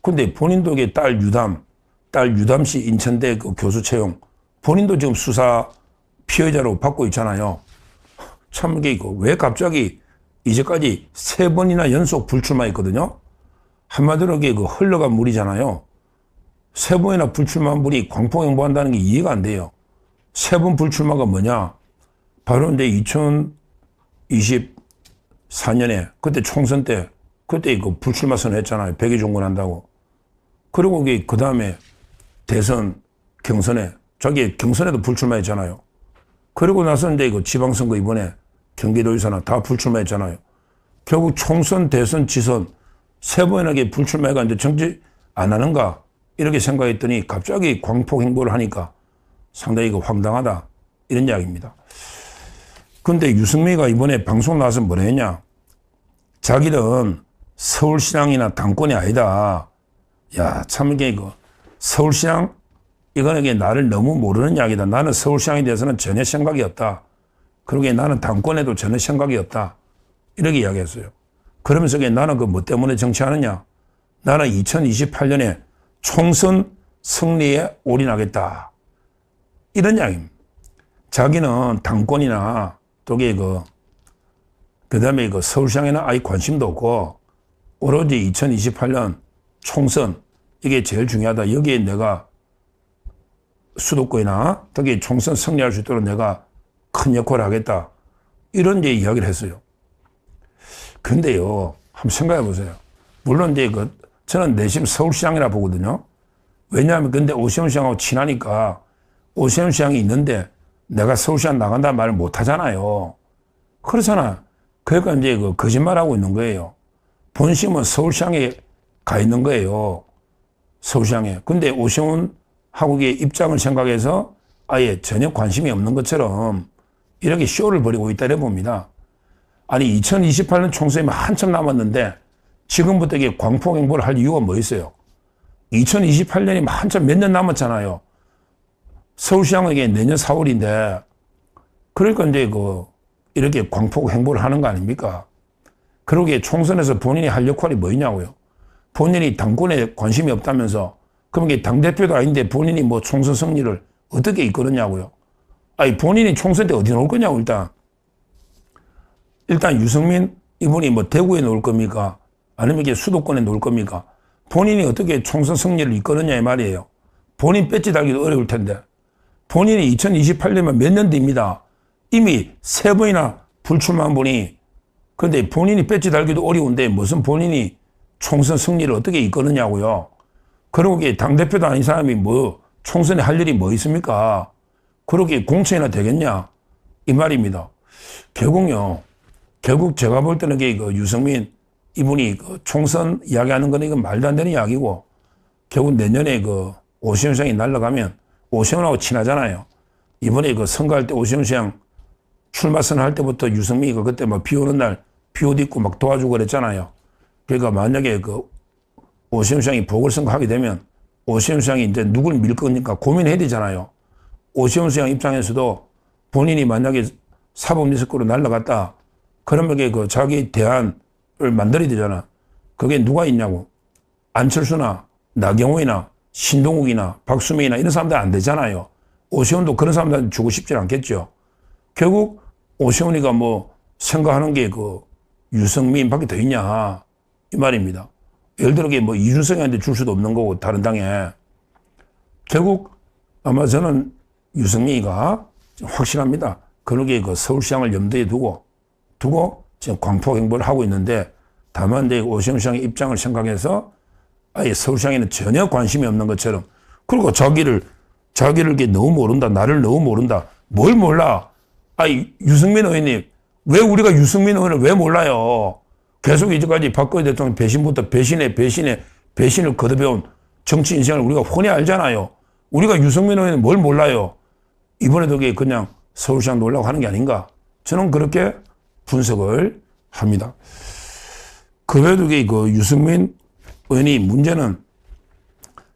근데 본인도 이게 딸 유담 씨 인천대 그 교수 채용, 본인도 지금 수사 피해자로 받고 있잖아요. 참 이게 왜 갑자기 이제까지 3번이나 연속 불출마했거든요. 한마디로 이게 그 흘러간 물이잖아요. 3번이나 불출마한 분이 광폭행보한다는 게 이해가 안 돼요. 3번 불출마가 뭐냐? 바로 이제 2024년에 그때 총선 때 그때 그 불출마 선언했잖아요. 백의종군한다고. 그리고 그 다음에 대선 경선에 자기 경선에도 불출마했잖아요. 그리고 나서 이제 그 지방선거 이번에 경기도지사나 다 불출마했잖아요. 결국 총선, 대선, 지선 3번에게 불출마해가 이제 정치 안 하는가 이렇게 생각했더니 갑자기 광폭 행보를 하니까 상당히 그 황당하다 이런 이야기입니다. 근데 유승민이가 이번에 방송 나와서 뭐라 했냐? 자기는 서울시장이나 당권이 아니다. 야, 참 이게 서울시장 이거는 이게 나를 너무 모르는 이야기다. 나는 서울시장에 대해서는 전혀 생각이 없다. 그러게 나는 당권에도 전혀 생각이 없다. 이렇게 이야기했어요. 그러면서 나는 그 뭐 때문에 정치하느냐? 나는 2028년에 총선 승리에 올인하겠다. 이런 이야기입니다. 자기는 당권이나 또게 그 다음에 서울시장에는 아예 관심도 없고 오로지 2028년 총선 이게 제일 중요하다. 여기에 내가 수도권이나 특히 총선 승리할 수 있도록 내가 큰 역할을 하겠다. 이런 이제 이야기를 했어요. 근데요, 한번 생각해 보세요. 물론 이제 저는 내심 서울시장이라 보거든요. 왜냐하면 근데 오세훈 시장하고 친하니까 오세훈 시장이 있는데 내가 서울시장 나간다는 말을 못 하잖아요. 그렇잖아. 그러니까 이제 거짓말하고 있는 거예요. 본심은 서울시장에 가 있는 거예요. 서울시장에. 근데 오세훈 하국의 입장을 생각해서 아예 전혀 관심이 없는 것처럼 이렇게 쇼를 벌이고 있다래 봅니다. 아니 2028년 총선이 한참 남았는데 지금부터 이게 광폭 행보를 할 이유가 뭐 있어요? 2028년이 한참 몇 년 남았잖아요. 서울시장에게 내년 4월인데 그러니까 이제 이렇게 광폭 행보를 하는 거 아닙니까? 그러기에 총선에서 본인이 할 역할이 뭐냐고요. 본인이 당권에 관심이 없다면서 그럼 이게 당대표도 아닌데 본인이 뭐 총선 승리를 어떻게 이끌었냐고요. 아니 본인이 총선 때 어디 놓을 거냐고 일단 유승민 이분이 뭐 대구에 놓을 겁니까? 아니면 이게 수도권에 놓을 겁니까? 본인이 어떻게 총선 승리를 이끌었냐 이 말이에요. 본인 배지 달기도 어려울 텐데 본인이 2028년이면 몇 년 뒤입니다. 이미 3번이나 불출마한 분이 그런데 본인이 배지 달기도 어려운데 무슨 본인이 총선 승리를 어떻게 이끌었냐고요. 그리고 당대표도 아닌 사람이 뭐 총선에 할 일이 뭐 있습니까? 그렇게 공천이나 되겠냐? 이 말입니다. 결국 제가 볼 때는 유승민 이분이 총선 이야기하는 거는 이건 말도 안 되는 이야기고 결국 내년에 오세훈 시장이 날아가면 오세훈하고 친하잖아요. 이번에 선거할 때 오세훈 시장 출마 선언할 때부터 유승민이가 그때 막 비 오는 날 비 옷 입고 막 도와주고 그랬잖아요. 그러니까 만약에 오세훈 시장이 보궐선거 하게 되면 오세훈 시장이 이제 누굴 밀 거니까 고민해야 되잖아요. 오세훈 시장 입장에서도 본인이 만약에 사법리스크로 날아갔다. 그러면 자기 대안을 만들어야 되잖아. 그게 누가 있냐고. 안철수나 나경원이나 신동욱이나 박수명이나 이런 사람들 안 되잖아요. 오세훈도 그런 사람들한테 주고 싶지 않겠죠. 결국 오세훈이가 뭐 생각하는 게 유승민밖에 더 있냐 이 말입니다. 예를 들어 뭐 이준석한테 줄 수도 없는 거고 다른 당에. 결국 아마 저는 유승민이가 확실합니다. 그러게 서울시장을 염두에 두고 지금 광폭 행보를 하고 있는데 다만 이제 오세훈 시장의 입장을 생각해서 아예 서울시장에는 전혀 관심이 없는 것처럼 그리고 자기를 너무 모른다. 나를 너무 모른다. 뭘 몰라? 아니 유승민 의원님 왜 우리가 유승민 의원을 왜 몰라요? 계속 이제까지 박근혜 대통령 배신부터 배신을 거듭해온 정치 인생을 우리가 훤히 알잖아요. 우리가 유승민 의원은 뭘 몰라요? 이번에도 그냥 서울시장 놀라고 하는 게 아닌가? 저는 그렇게 분석을 합니다. 그 외에도 유승민 의원이 문제는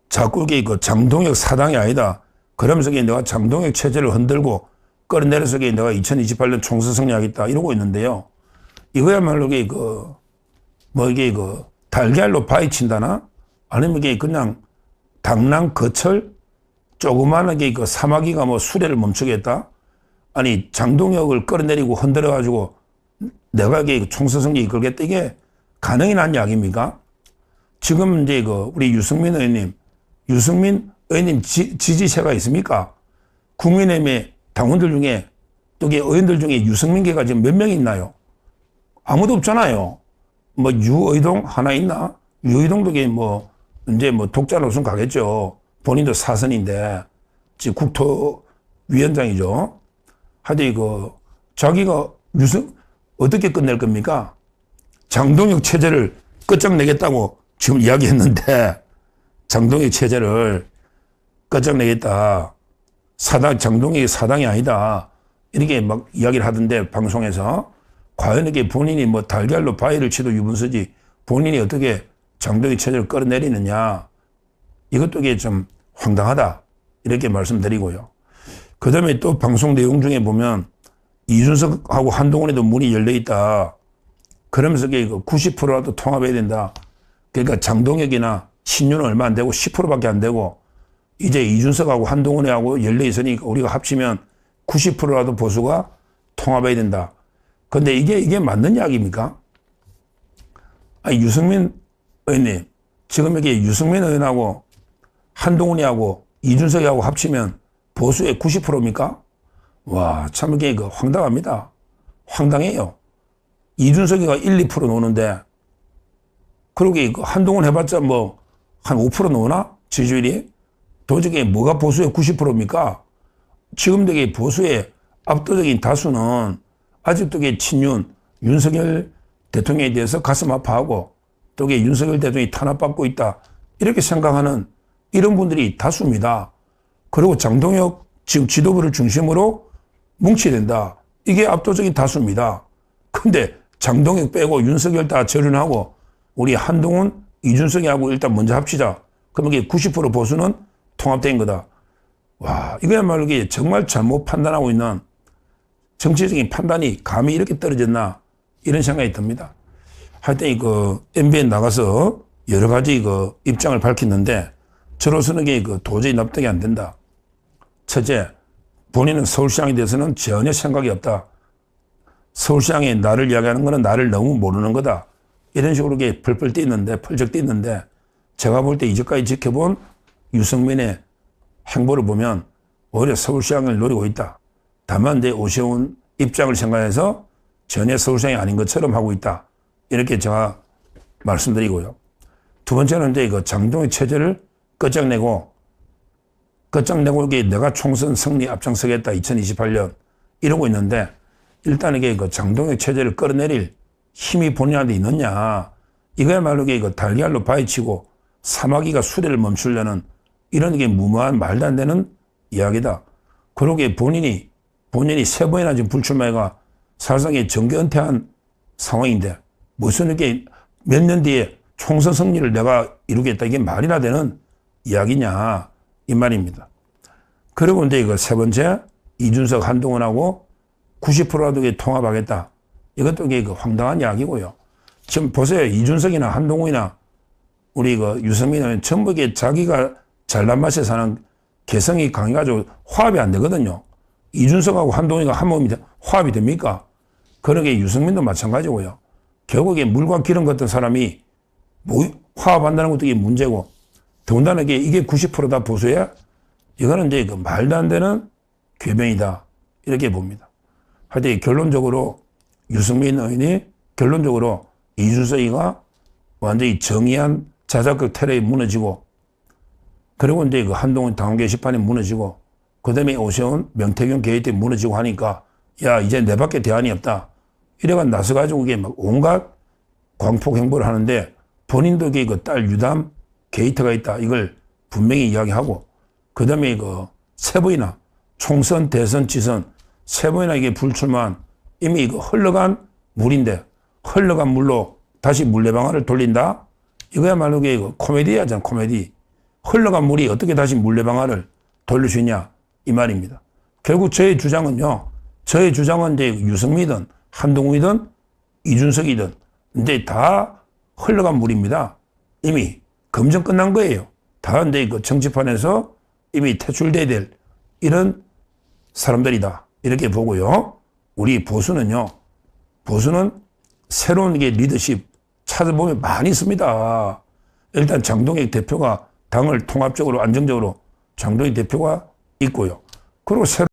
자꾸 장동혁 사당이 아니다. 그러면서 내가 장동혁 체제를 흔들고 끌어내려서 내가 2028년 총선 승리하겠다 이러고 있는데요. 이거야말로 달걀로 바위 친다나? 아니면 이게 그냥 당랑 거철 조그마하게 그 사마귀가 뭐 수레를 멈추겠다? 아니 장동혁을 끌어내리고 흔들어가지고 내가 이게 총선 승리 이끌겠다? 이게 가능이 난 이야기입니까? 지금 이제 그 우리 유승민 의원님 지지세가 있습니까? 국민의힘의 당원들 중에 또 의원들 중에 유승민계가 지금 몇 명 있나요? 아무도 없잖아요. 뭐 유의동 하나 있나? 유의동도 뭐 이제 뭐 독자 노선 가겠죠. 본인도 사선인데 지금 국토위원장이죠. 하여튼 자기가 어떻게 끝낼 겁니까? 장동혁 체제를 끝장내겠다고 지금 이야기했는데 장동혁 체제를 끝장내겠다. 장동혁이 사당이 아니다. 이렇게 막 이야기를 하던데 방송에서 과연 이게 본인이 뭐 달걀로 바위를 치도 유분수지 본인이 어떻게 장동혁 체제를 끌어내리느냐. 이것도 이게 좀 황당하다. 이렇게 말씀드리고요. 그 다음에 또 방송 내용 중에 보면 이준석하고 한동훈에도 문이 열려있다. 그러면서 이게 90%라도 통합해야 된다. 그러니까 장동혁이나 신유는 얼마 안 되고 10%밖에 안 되고 이제 이준석하고 한동훈하고 열려있으니까 우리가 합치면 90%라도 보수가 통합해야 된다. 근데 이게 맞는 이야기입니까? 아니, 유승민 의원님, 지금 여기 유승민 의원하고 한동훈이하고 이준석이하고 합치면 보수의 90%입니까? 와, 참 이게 황당합니다. 황당해요. 이준석이가 1, 2% 노는데, 그러게 한동훈 해봤자 뭐 한 5% 노나? 지지율이? 도저히 뭐가 보수의 90%입니까? 지금 되게 보수의 압도적인 다수는 아직도 친윤, 윤석열 대통령에 대해서 가슴 아파하고 또 윤석열 대통령이 탄압받고 있다. 이렇게 생각하는 이런 분들이 다수입니다. 그리고 장동혁 지금 지도부를 중심으로 뭉쳐야 된다. 이게 압도적인 다수입니다. 근데 장동혁 빼고 윤석열 다 절연하고 우리 한동훈, 이준석이하고 일단 먼저 합치자. 그러면 이게 90% 보수는 통합된 거다. 와, 이거야말로 이게 정말 잘못 판단하고 있는 정치적인 판단이 감히 이렇게 떨어졌나 이런 생각이 듭니다. 하여튼 MBN 나가서 여러 가지 입장을 밝혔는데 저로서는 이게 도저히 납득이 안 된다. 첫째, 본인은 서울시장에 대해서는 전혀 생각이 없다. 서울시장에 나를 이야기하는 거는 나를 너무 모르는 거다. 이런 식으로 이게 펄펄 뛰는데 제가 볼 때 이제까지 지켜본 유승민의 행보를 보면 오히려 서울시장을 노리고 있다. 다만 이제 오세훈 입장을 생각해서 전혀 서울시장이 아닌 것처럼 하고 있다. 이렇게 제가 말씀드리고요. 두 번째는 이제 장동혁 체제를 끝장내고 이게 내가 총선 승리 앞장서겠다 2028년 이러고 있는데 일단 이게 장동혁 체제를 끌어내릴 힘이 본인한테 있느냐. 이거야말로 이게 달걀로 바위치고 사마귀가 수레를 멈추려는 이런 게 무모한 말도 안 되는 이야기다. 그러게 본인이 세 번이나 지금 불출마해가 사실상 정계 은퇴한 상황인데 무슨 이렇게 몇 년 뒤에 총선 승리를 내가 이루겠다. 이게 말이나 되는 이야기냐. 이 말입니다. 그리고 이제 세 번째, 이준석 한동훈하고 90%라도 통합하겠다. 이것도 이게 황당한 이야기고요. 지금 보세요. 이준석이나 한동훈이나 우리 유승민은 전부 이게 자기가 잘난 맛에 사는 개성이 강해가지고 화합이 안 되거든요. 이준석하고 한동훈이가 한 몸이 화합이 됩니까? 그런 게 유승민도 마찬가지고요. 결국에 물과 기름 같은 사람이 화합한다는 것도 이게 문제고 더군다나 이게 90%다 보수야? 이거는 이제 말도 안 되는 궤변이다. 이렇게 봅니다. 하여튼 결론적으로 유승민 의원이 결론적으로 이준석이가 완전히 정의한 자작극 테러에 무너지고 그리고 이제 한동훈 당원 게시판이 무너지고 그 다음에 오세훈 명태균 게이트에 무너지고 하니까 야 이제 내 밖에 대안이 없다. 이래가 나서가지고 이게 막 온갖 광폭 행보를 하는데 본인도 이게 딸 유담 게이트가 있다. 이걸 분명히 이야기하고 그 다음에 세 번이나 총선, 대선, 지선 세 번이나 이게 불출마한 이미 흘러간 물인데 흘러간 물로 다시 물레방아를 돌린다? 이거야말로 이게 코미디야잖아, 코미디. 흘러간 물이 어떻게 다시 물레방아를 돌릴 수 있냐? 이 말입니다. 결국 저의 주장은 이제 유승민이든 한동훈이든 이준석이든 이제 다 흘러간 물입니다. 이미. 검증 끝난 거예요. 다 근데 그 정치판에서 이미 퇴출돼야 될 이런 사람들이다. 이렇게 보고요. 우리 보수는요. 보수는 새로운 게 리더십 찾아보면 많이 있습니다. 일단 장동혁 대표가 당을 통합적으로 안정적으로 장동혁 대표가 있고요. 그리고 새로